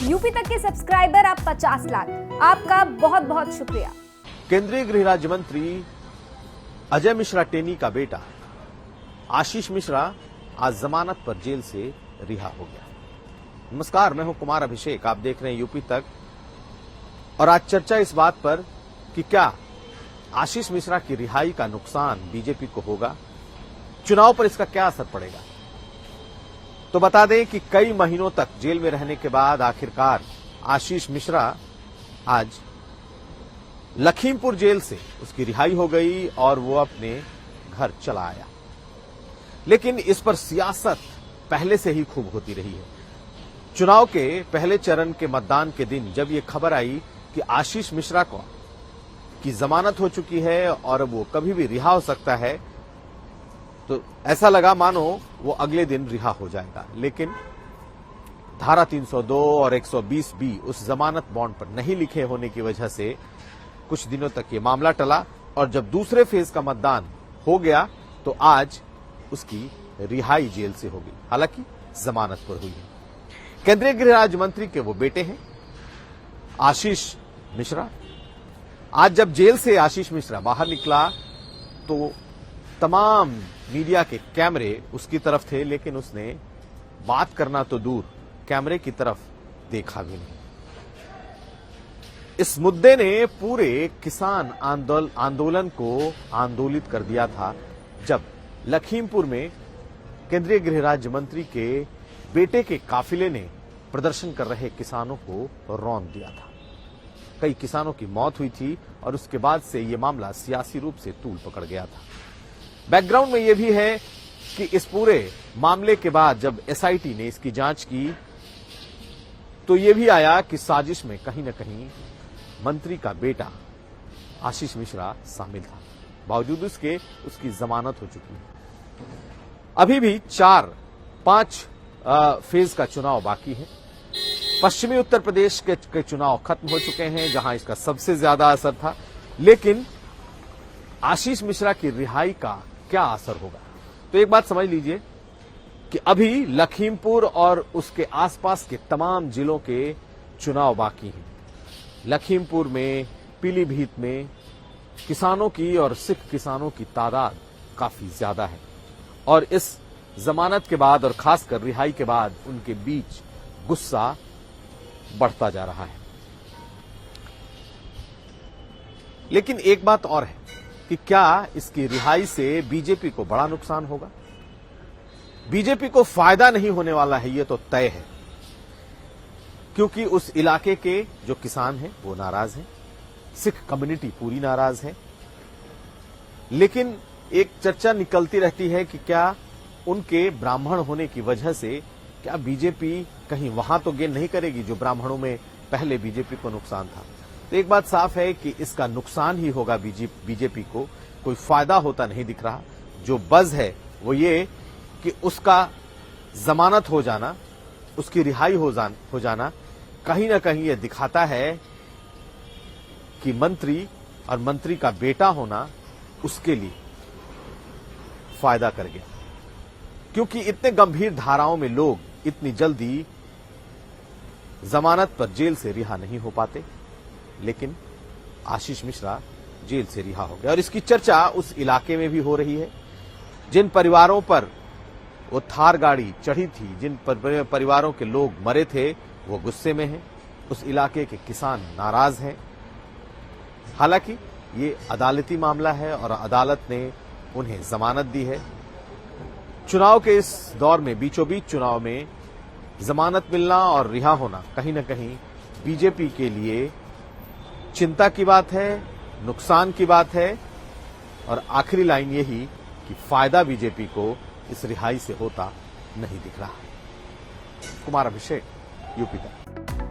UP तक के subscriber आप 50 लाख। आपका बहुत बहुत शुक्रिया। केंद्रीय गृह राज्य मंत्री अजय मिश्रा टेनी का बेटा आशीष मिश्रा आज जमानत पर जेल से रिहा हो गया। नमस्कार, मैं हूं कुमार अभिषेक, आप देख रहे हैं यूपी तक। और आज चर्चा इस बात पर कि क्या आशीष मिश्रा की रिहाई का नुकसान बीजेपी को होगा, चुनाव पर इसका क्या असर पड़ेगा। तो बता दें कि कई महीनों तक जेल में रहने के बाद आखिरकार आशीष मिश्रा आज लखीमपुर जेल से उसकी रिहाई हो गई और वो अपने घर चला आया। लेकिन इस पर सियासत पहले से ही खूब होती रही है। चुनाव के पहले चरण के मतदान के दिन जब ये खबर आई कि आशीष मिश्रा को की जमानत हो चुकी है और वो कभी भी रिहा हो सकता है, तो ऐसा लगा मानो वो अगले दिन रिहा हो जाएगा। लेकिन धारा 302 और 120 बी उस जमानत बॉन्ड पर नहीं लिखे होने की वजह से कुछ दिनों तक ये मामला टला और जब दूसरे फेज का मतदान हो गया तो आज उसकी रिहाई जेल से हो गई, हालांकि जमानत पर हुई है। केंद्रीय गृह राज्य मंत्री के वो बेटे हैं आशीष मिश्रा। आज जब जेल से आशीष मिश्रा बाहर निकला तो तमाम मीडिया के कैमरे उसकी तरफ थे, लेकिन उसने बात करना तो दूर कैमरे की तरफ देखा भी नहीं। इस मुद्दे ने पूरे किसान आंदोलन को आंदोलित कर दिया था जब लखीमपुर में केंद्रीय गृह राज्य मंत्री के बेटे के काफिले ने प्रदर्शन कर रहे किसानों को रौंद दिया था। कई किसानों की मौत हुई थी और उसके बाद से यह मामला सियासी रूप से तूल पकड़ गया था। बैकग्राउंड में यह भी है कि इस पूरे मामले के बाद जब एसआईटी ने इसकी जांच की तो यह भी आया कि साजिश में कहीं न कहीं मंत्री का बेटा आशीष मिश्रा शामिल था। बावजूद उसके उसकी जमानत हो चुकी है। अभी भी 4-5 फेज का चुनाव बाकी है। पश्चिमी उत्तर प्रदेश के चुनाव खत्म हो चुके हैं जहां इसका सबसे ज्यादा असर था, लेकिन आशीष मिश्रा की रिहाई का क्या असर होगा। तो एक बात समझ लीजिए कि अभी लखीमपुर और उसके आसपास के तमाम जिलों के चुनाव बाकी हैं। लखीमपुर में, पीलीभीत में किसानों की और सिख किसानों की तादाद काफी ज्यादा है और इस जमानत के बाद और खासकर रिहाई के बाद उनके बीच गुस्सा बढ़ता जा रहा है। लेकिन एक बात और है कि क्या इसकी रिहाई से बीजेपी को बड़ा नुकसान होगा। बीजेपी को फायदा नहीं होने वाला है, यह तो तय है, क्योंकि उस इलाके के जो किसान हैं वो नाराज हैं, सिख कम्युनिटी पूरी नाराज है। लेकिन एक चर्चा निकलती रहती है कि क्या उनके ब्राह्मण होने की वजह से क्या बीजेपी कहीं वहां तो गेन नहीं करेगी जो ब्राह्मणों में पहले बीजेपी को नुकसान था। तो एक बात साफ है कि इसका नुकसान ही होगा बीजेपी को, कोई फायदा होता नहीं दिख रहा। जो बज़ है वो ये कि उसका जमानत हो जाना, उसकी रिहाई हो जाना कहीं ना कहीं यह दिखाता है कि मंत्री और मंत्री का बेटा होना उसके लिए फायदा कर गया, क्योंकि इतने गंभीर धाराओं में लोग इतनी जल्दी जमानत पर जेल से रिहा नहीं हो पाते। लेकिन आशीष मिश्रा जेल से रिहा हो गया और इसकी चर्चा उस इलाके में भी हो रही है। जिन परिवारों पर वो थार गाड़ी चढ़ी थी, जिन परिवारों के लोग मरे थे, वो गुस्से में हैं। उस इलाके के किसान नाराज हैं। हालांकि ये अदालती मामला है और अदालत ने उन्हें जमानत दी है। चुनाव के इस दौर में, बीचों बीच चुनाव में जमानत मिलना और रिहा होना कहीं न कहीं बीजेपी के लिए चिंता की बात है, नुकसान की बात है। और आखिरी लाइन यही कि फायदा बीजेपी को इस रिहाई से होता नहीं दिख रहा। कुमार अभिषेक, यूपी तक।